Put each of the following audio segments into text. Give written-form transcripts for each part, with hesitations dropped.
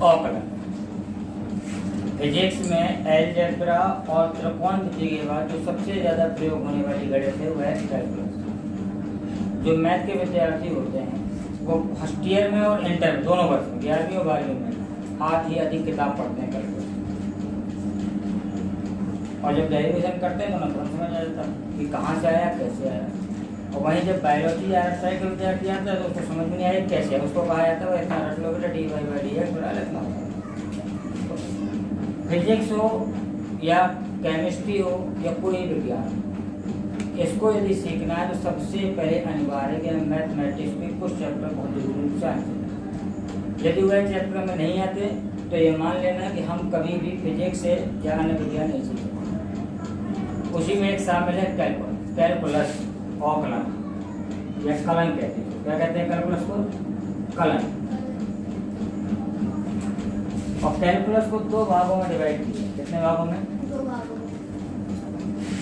अवकलन। फिजिक्स में अलजेब्रा और त्रिकोणमिति के बाद जो सबसे ज़्यादा प्रयोग होने वाली गणित है वह है कैलकुलस। जो मैथ के विद्यार्थी होते हैं वो फर्स्ट ईयर में और इंटर में दोनों वर्ष में 11वीं और 12वीं में 8 ही अधिक किताब पढ़ते हैं कैलकुलस। और जब डेरिवेशन करते हैं तो ना समझ आ जाता कि कहाँ से आया कैसे आया। और वहीं जब बायोलॉजी या साइंस का विद्यार्थी आता है तो उसको समझ में नहीं आया कैसे है। उसको कहा जाता है वो इतना रट लो बेटा dy/dx बड़ा लिखना होगा। फिजिक्स हो या केमिस्ट्री हो या कोई विज्ञान, इसको यदि सीखना है तो सबसे पहले अनिवार्य है कि मैथमेटिक्स में कुछ चैप्टर बहुत जरूरी चाहिए। यदि वह चैप्टर में नहीं आते तो ये मान लेना कि हम कभी भी फिजिक्स से या अन्य विज्ञान नहीं सीख सकते। उसी में एक शामिल है कैलकुलस, अवकलन या कलन कहते हैं। क्या कहते हैं कैलकुलस को? कलन। और कैलकुलस को 2 भागों में डिवाइड किया। कितने भागों में? 2 भागों में।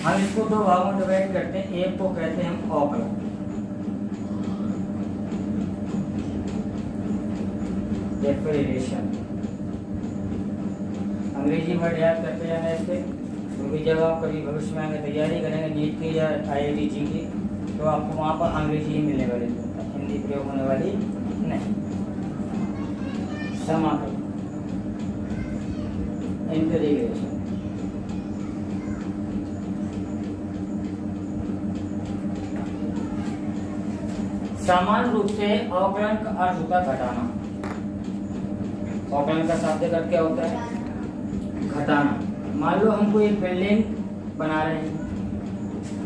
हम इसको 2 भागों में डिवाइड करते हैं। एक को कहते हैं हम अवकलन, डेफिनेशन। अंग्रेजी वर्ड याद करते जाना इसके, क्योंकि जब आप कभी भविष्य में आगे तैयारी करेंगे नीट की या IIT की तो आपको वहाँ पर अंग्रेजी ही मिलने वाली है, हिंदी प्रयोग होने वाली नहीं। समाकलन, इंटीग्रेशन। सामान्य रूप से अवकलन का अर्थ होता है घटाना। अवकलन का शाब्दिक अर्थ क्या होता है? घटाना। मान लो हमको एक बिल्डिंग बना रहे हैं,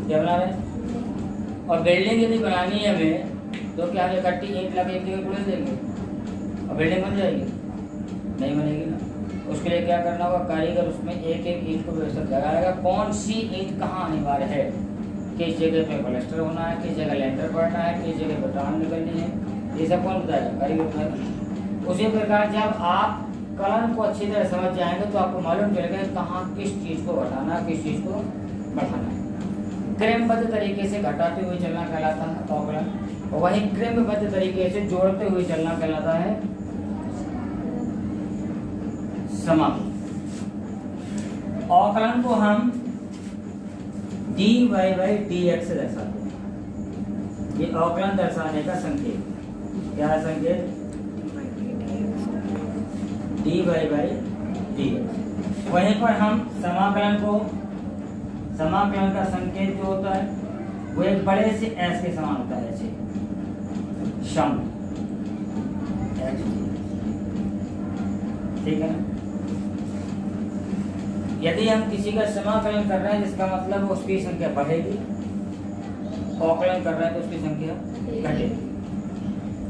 क्या बना रहे हैं? और बिल्डिंग यदि बनानी है हमें तो क्या हम इकट्ठी 1 लाख एक जगह उड़े देंगे और बिल्डिंग बन जाएगी? नहीं बनेगी ना। उसके लिए क्या करना होगा? कारीगर उसमें एक एक ईंट को व्यवस्थित लगाएगा, कौन सी ईंट कहाँ अनिवार्य है, किस जगह पे प्लास्टर होना है, किस जगह लेंटर पड़ना है, किस जगह पे टान निकलनी है, ये सब कौन बताएगा? कारीगर बताएगा। उसी प्रकार जब आप कलन को अच्छी तरह समझ जाएंगे तो आपको मालूम चलेगा कहाँ किस चीज़ को घटाना है, किस चीज़ को बढ़ाना है। क्रमबद्ध तरीके से घटाते हुए चलना कहलाता है अवकलन, और वहीं क्रमबद्ध तरीके से जोड़ते हुए चलना कहलाता है समाकलन। अवकलन को हम dy/dx से दर्शाते हैं। ये अवकलन दर्शाने का संकेत क्या है? संकेत dy/dx। वहीं पर हम समाकलन का संकेत जो होता है वो एक बड़े से s के समान होता है, ऐसे सम, ठीक है ना। यदि हम किसी का समाकलन कर रहे हैं जिसका मतलब उसकी संख्या बढ़ेगी, अवकलन कर रहे हैं तो उसकी संख्या घटेगी।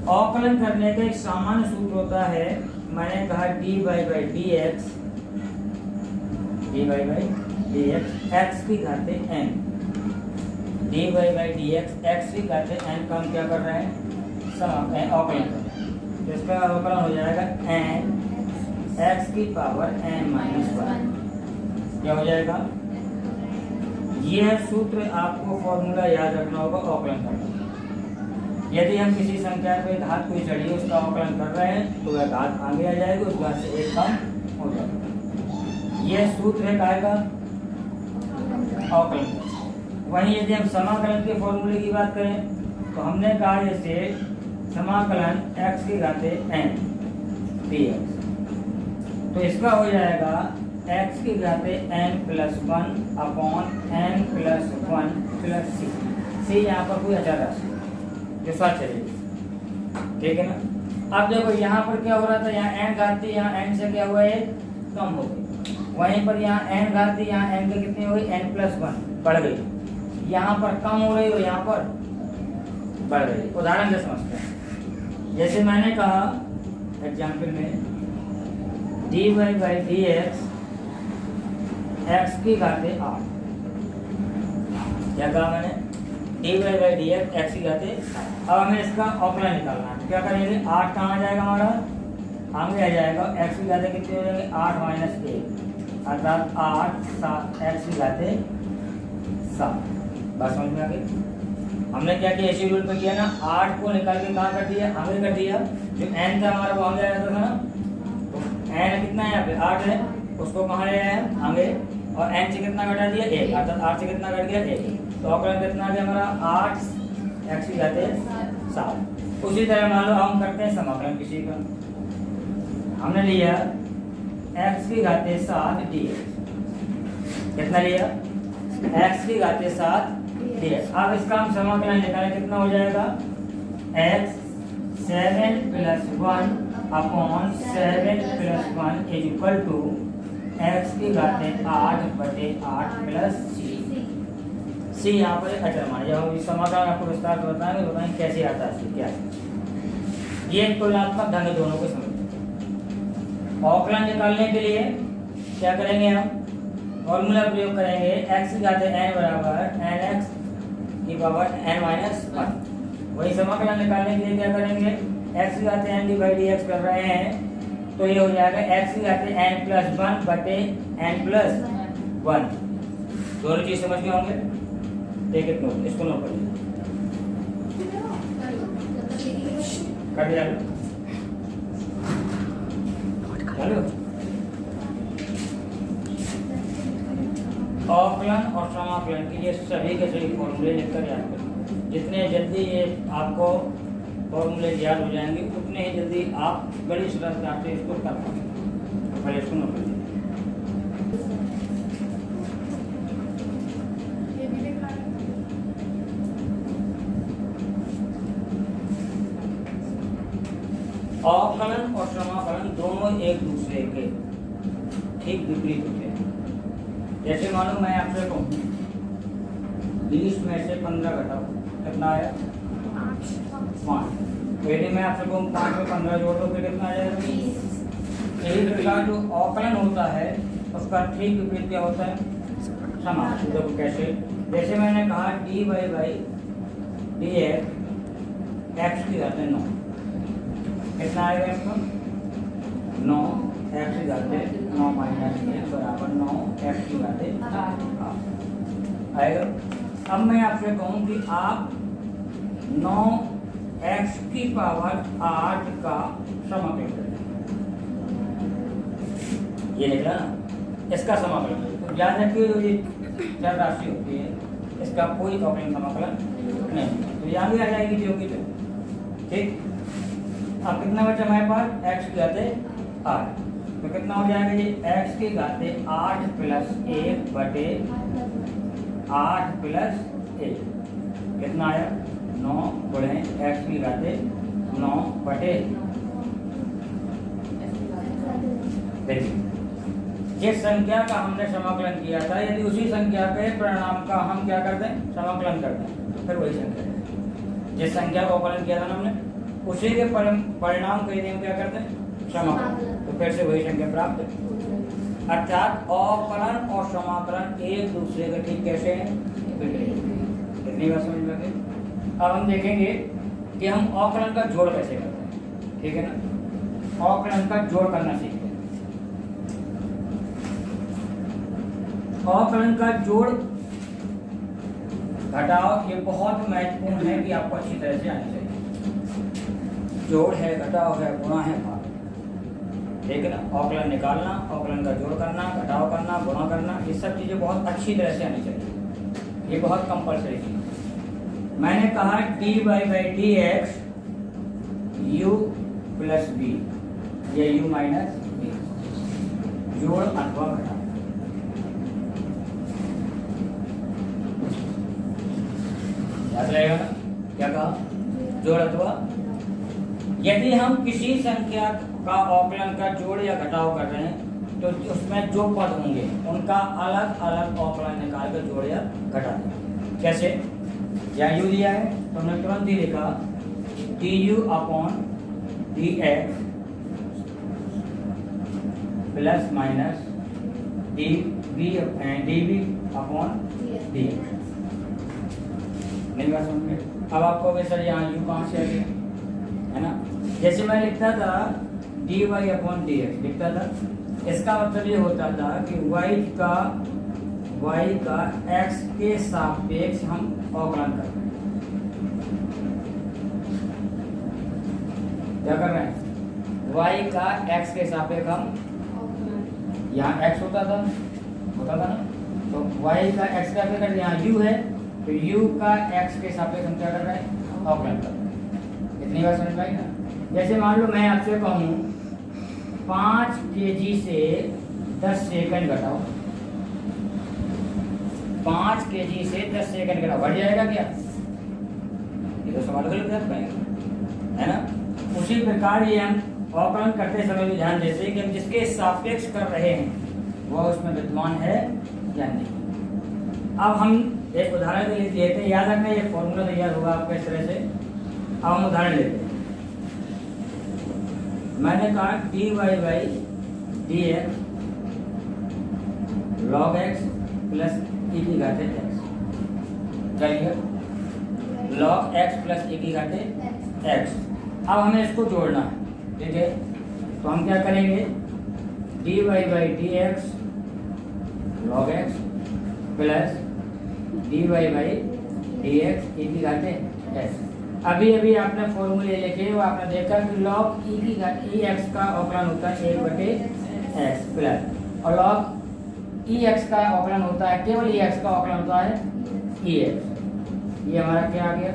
अवकलन करने का एक सामान्य सूत्र होता है, मैंने कहा dy/dx x की घाते n, dy/dx x की घाते n का हम क्या कर रहे हैं? अवकलन कर रहे हैं। तो इसका अवकलन हो जाएगा n x की पावर n-1। क्या हो जाएगा? यह सूत्र आपको फॉर्मूला याद रखना होगा अवकलन करना। यदि हम किसी संख्या पे घात कोई चढ़ी है उसका अवकलन कर रहे हैं तो वह घात आगे आ जाएगी, उस घात से एक कम हो जाएगा। यह सूत्र है काय का? अवकलन। वहीं यदि हम समाकलन के फॉर्मूले की बात करें तो हमने कहा जैसे समाकलन x की घाते n dx, तो इसका हो जाएगा x की घाते n+1 upon n+1 plus c। यहाँ पर कोई अचर राशि जो साथ चलेगी, ठीक है ना। अब देखो यहाँ पर क्या हो रहा था, यहाँ n घात थी, यहाँ n से क्या हुआ है? कम हो गई। वहीं पर यहाँ n घात थी, यहाँ n के कितनी हो गई? n+1 बढ़ गई। यहाँ पर कम हो रही हो, यहाँ पर बढ़ गई। उदाहरण से समझते हैं। जैसे मैंने कहा एग्जाम्पल में dy/dx x की घाते 8, क्या कहा मैंने? dy/dx x की घाते। अब हमें इसका अवकलन निकालना है, क्या करेंगे? 8 कहाँ आ जाएगा हमारा? आगे आ जाएगा। x की घाते कितने हो जाएंगे? 8 - 1 अर्थात 8 x की घाते 7। बात समझ में आ गई? हमने क्या किया? इसी रूल पे किया ना, 8 को निकाल के कहाँ कर दिया? आगे कर दिया। जो n था हमारा वो आगे आ जाता था ना, तो एन कितना है यहाँ पे 8 है, उसको कहाँ ले आए आगे, और एन से कितना घटा दिया 1, अर्थात 8 से कितना घट गया 1, तो अवकलन कितना आ गया हमारा 8 एक्स की घाते 7। उसी तरह मान लो हम करते हैं समाकलन किसी का, हमने लिया एक्स की घाते 7 dx, कितना लिया एक्स की घाते 7 dx। अब इसका हम समाकलन निकालें, कितना हो जाएगा x 7 + 1 upon 7 + 1 is equal to x की घाते 8/8 प्लस सी। यहाँ पर अचर मान, जब हम इस समाकलन आपको विस्तार से बताएंगे कैसे आता है, क्या है ये तुलनात्मक ढंग दोनों को समझ। अवकलन निकालने के लिए क्या करेंगे, हम फॉर्मूला प्रयोग करेंगे, x की घाते n बराबर nx की पावर n-1। वही समाकलन निकालने के लिए क्या करेंगे, x की घाते n /dx कर रहे हैं, तो ये हो जाएगा x की घाते n+1 बटे n+1। दोनों चीज समझ गए होंगे, टेक इट नोट, इसको नोट करिए, कर दिया चलो। अवकलन और समाकलन के लिए सभी के सभी फॉर्मूले लिखकर याद करें। जितने जल्दी ये आपको फॉर्मूले याद हो जाएंगे उतने ही जल्दी आप बड़ी सरलता से इसको कर पाएंगे। पहले इसको नोट करिए। अवकलन और समाकलन दोनों एक दूसरे के ठीक विपरीत होते हैं। जैसे मानो मैं आपसे कहूँ 20 में से 15 घटाओ, कितना आया 5। तो यदि मैं आपसे कहूँ 5 में 15 जोड़ दो फिर कितना आ जाएगा 20। यही प्रकार जो अवकलन होता है उसका ठीक विपरीत क्या होता है, समाकलन। देखो कैसे, जैसे मैंने कहा dy/dx x की घाते 9, कितना आएगा इसको 9 x की घाते 9 - 1 बराबर 9 x की घाते 8 आएगा। अब मैं आपसे कहूँ कि आप 9 x की पावर 8 का समाकलन करें, ये निकला ना, इसका समाकलन। तो याद रखिए जो ये चर राशि होती है इसका कोई अवकलन समाकलन नहीं, तो यहाँ भी आ जाएगी जो कि ठीक। अब कितना बचा हमारे पास x की घाते 8, तो कितना हो जाएगा ये x की घाते 8 + 1 बटे 8 + 1 कितना आया 9 गुणे x की घाते 9 बटे। देखिए जिस संख्या का हमने समाकलन किया था यदि उसी संख्या के परिणाम का हम क्या करते हैं समाकलन करते हैं तो फिर वही संख्या है। जिस संख्या का अवकलन किया था ना हमने उसी के परिणाम को यदि हम क्या करते हैं समाकलन, तो फिर से वही संख्या प्राप्त है। अर्थात अवकलन और समाकलन एक दूसरे के ठीक कैसे हैं, इतनी बात समझ में गई। अब हम देखेंगे कि हम अवकलन का जोड़ कैसे करते हैं, ठीक है ना। अवकलन का जोड़ करना सीखते हैं। अवकलन का जोड़ घटाव ये बहुत महत्वपूर्ण है कि आपको अच्छी तरह से आनी चाहिए। जोड़ है, घटाव है, गुणा है, भाग, ठीक है ना। अवकलन निकालना, अवकलन का जोड़ करना, घटाव करना, गुणा करना, ये सब चीजें बहुत अच्छी तरह से आनी चाहिए, ये बहुत कंपलसरी चीज है। मैंने कहा dy/dx u + b या u - b, जोड़ अथवा घटाव। याद रहेगा ना क्या कहा, जोड़ अथवा। यदि हम किसी संख्या का अवकलन का जोड़ या घटाव कर रहे हैं तो उसमें जो पद होंगे उनका अलग अलग अवकलन निकाल कर जोड़ या घटा दें। कैसे, यहाँ u दिया है तो हमने तुरंत ही लिखा du/dx ± dv/dx। नहीं बात समझ में। अब आपको सर यहाँ u कहाँ से आ गया, है ना। जैसे मैं लिखता था dy/dx लिखता था, इसका मतलब ये होता था कि y का x के सापेक्ष हम अवकलन कर रहे हैं। क्या कर रहे हैं, y का x के सापेक्ष हम, यहाँ x होता था ना, तो y का x का सापेक्ष यहाँ u है, तो u का x के सापेक्ष हम क्या कर रहे हैं, अवकलन कर रहे हैं। इतनी बात समझ पाई ना। जैसे मान लो मैं आपसे कहूँ 5 kg से 10 सेकंड घटाओ, 5 kg से 10 सेकंड घटाओ, बढ़ जाएगा क्या? ये तो सवाल गलत कर पाएंगे, है ना। उसी प्रकार ये हम अवकलन करते समय भी ध्यान देते हैं कि हम जिसके सापेक्ष कर रहे हैं वह उसमें विद्यमान है या नहीं। अब हम एक उदाहरण के लिए लेते हैं, याद रखना ये फॉर्मूला तैयार होगा आपका इस तरह से। अब हम उदाहरण लेते हैं। मैंने कहा dy by dx log x plus e की घाते x, चलिए log x प्लस e की घाते x। अब हमें इसको जोड़ना है, ठीक है। तो हम क्या करेंगे, dy by dx log x plus dy by dx e की घाते x। अभी अभी आपने फॉर्मूले लिखे वो आपने देखा कि log e x का अवकलन होता है 1/x प्लस, और log e x का अवकलन होता है, केवल e x का अवकलन होता है e x। ये हमारा क्या आ गया,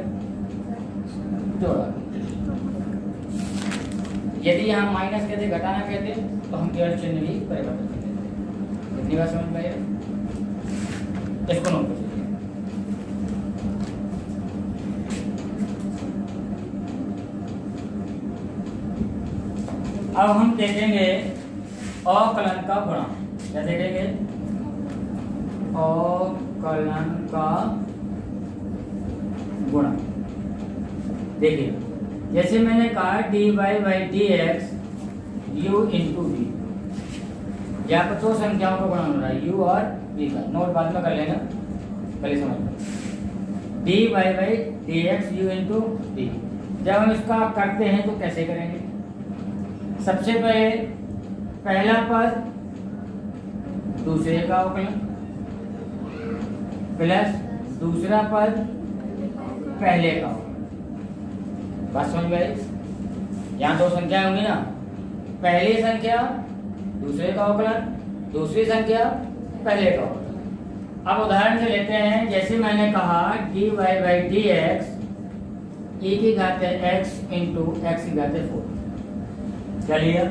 जोड़ा। यदि यहाँ माइनस कहते, घटाना कहते, तो हम केवल चिन्ह भी परिवर्तन करते। इतनी बात समझ में आई? इसको नोट कर। अब हम देखेंगे अवकलन का गुणा। क्या देखेंगे? अवकलन का गुणा। देखिए, जैसे मैंने कहा dy by dx u into v, यहाँ पर दो संख्याओं का गुणा हो रहा है, u और v का। नोट बाद में कर लेना, पहले समझ लो। dy by dx u into v। जब हम इसका करते हैं तो कैसे करेंगे? सबसे पहले पहला पद दूसरे का अवकलन प्लस दूसरा पद पहले का। बात समझ में आई? यहाँ दो संख्या होंगी ना, पहली संख्या दूसरे का अवकलन, दूसरी संख्या पहले का अवकलन। अब उदाहरण से लेते हैं, जैसे मैंने कहा dy बाई dx e की घाते x इंटू x की घाते 4। चलिए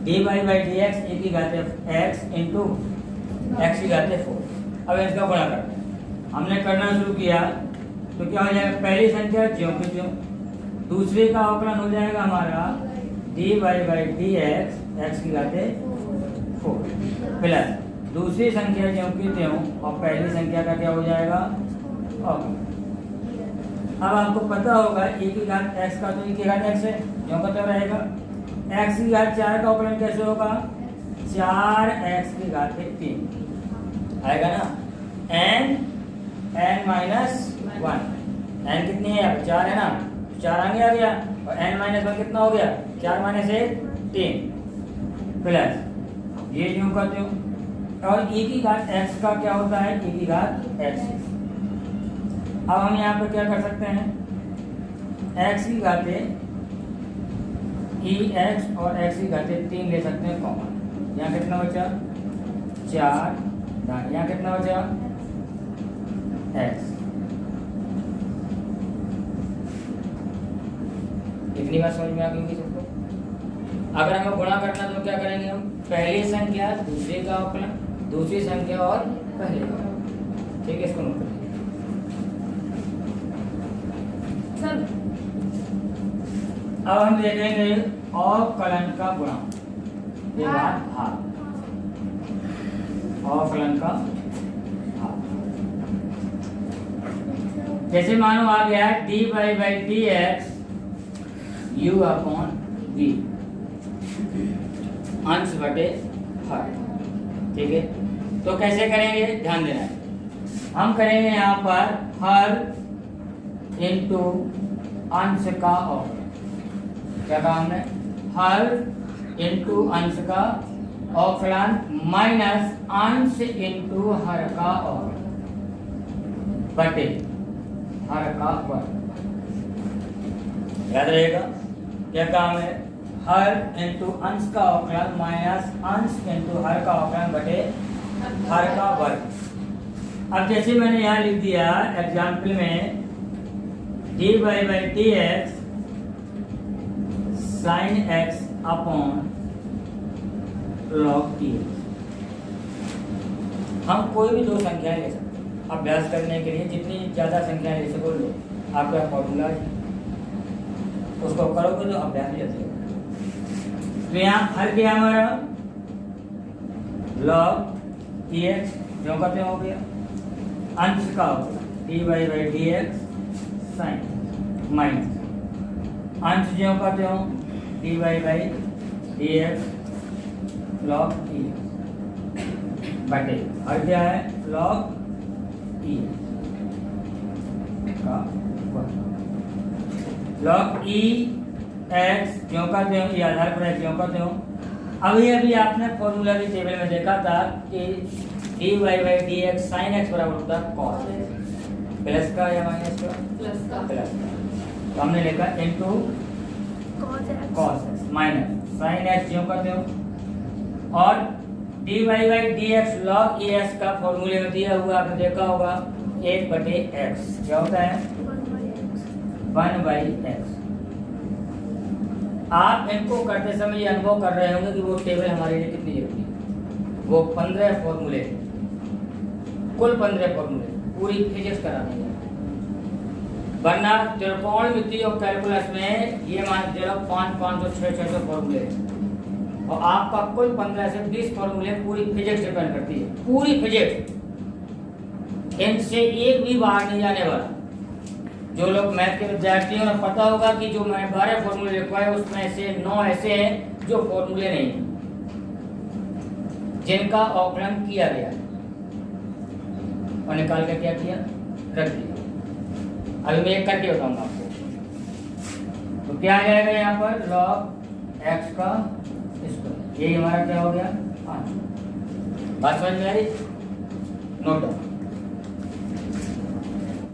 dy बाई dx e की घाते x इंटू x की घाते 4। अब इसका गुणा करते हैं। हमने करना शुरू किया तो क्या हो जाएगा, पहली संख्या ज्यों की त्यों, दूसरे का अवकलन हो जाएगा हमारा dy बाई dx x की घाते 4 प्लस दूसरी संख्या ज्यों की त्यों और पहली संख्या का क्या हो जाएगा, अवकलन। अब आपको पता होगा e की घात x का तो e की घात x है, ज्यों का त्यों रहेगा। x की घात 4 का अवकलन कैसे होगा, 4x की घात 3 आएगा ना। n माइनस 1, n कितनी है, अब 4 है ना, 4 आगे आ गया, और n माइनस 1 कितना हो गया, 4 माइनस 1 3 प्लस ये यूं का त्यों, और e की घात x का क्या होता है, e की घात x। अब हम यहाँ पे क्या कर सकते हैं, x की घाते ex और x की घाते 3 ले सकते हैं कॉमन। यहाँ कितना बचा, 4, यहाँ कितना बचा, x। इतनी बात समझ में आ गई सबको? अगर हमें गुणा करना तो क्या करेंगे हम, पहली संख्या दूसरे का अवकलन, दूसरी संख्या और पहले का। ठीक है, इसको नोट करिए। अब हम देखेंगे अवकलन का गुणा। ये बात भाग, अवकलन का भाग। जैसे मानो आ गया dy by dx u upon v, अंश बटे हर। ठीक है, तो कैसे करेंगे, ध्यान देना है। हम करेंगे यहाँ पर हर इंटू अंश का अवकलन। क्या कहा हमने, हर इंटू अंश का अवकलन माइनस अंश इंटू हर का अवकलन बटे हर का वर्ग। याद रहेगा क्या काम है, हर इंटू अंश का अवकलन माइनस अंश इंटू हर का अवकलन बटे हर का वर्ग। अब जैसे मैंने यहाँ लिख दिया एग्जाम्पल में dy by d x sine x upon log T. हम कोई भी दो संख्याएं ले सकते हैं अभ्यास करने के लिए, जितनी ज़्यादा संख्याएं ले सको लो। आपका फॉर्मूला है, उसको करोगे तो अभ्यास ही होगा। तो यहाँ हर क्या हमारा लॉग टी एक्स जो करते हो गया, अंश का होगा d by d x sine minus अंश जो करते हो d by d x log t बटे और क्या है लॉग ई का लॉग ई एक्स क्यों करते हो, ये आधार पर है क्यों करते हो। अभी अभी आपने फॉर्मूला की टेबल में देखा था कि D by d x sine x बराबर होता है कॉस प्लस का या माइनस का प्लस का। तो हमने लिखा into cos x minus sine x क्यों करते हो। और D by d x log E x का फॉर्मूले में दिया हुआ आपने देखा होगा 1/x क्या होता है 1/x। आप इनको करते समय ये अनुभव कर रहे होंगे कि वो टेबल हमारे लिए कितनी जरूरी है। वो 15 फॉर्मूले, कुल 15 फॉर्मूले पूरी फिजिक्स कराने हैं। वरना त्रिकोणमिति और कैलकुलस में ये मान के चलो 500 600 फॉर्मूले और आपका कुल 15 से 20 फॉर्मूले पूरी फिजिक्स डिपेंड करती है। पूरी फिजिक्स इनसे एक भी बाहर नहीं जाने वाला। जो लोग मैथ के विद्यार्थी हैं उन्हें पता होगा कि जो मैंने 12 फॉर्मूले लिखवाए उसमें से 9 ऐसे हैं जो फॉर्मूले नहीं हैं, जिनका अवकलन किया गया है और निकाल कर क्या किया रख दिया। अभी मैं एक करके बताऊंगा आपको। तो क्या आ जाएगा यहाँ पर लॉग एक्स का स्क्वायर, यही हमारा क्या हो गया 5। बात समझ में आ रही, नोट डाउन।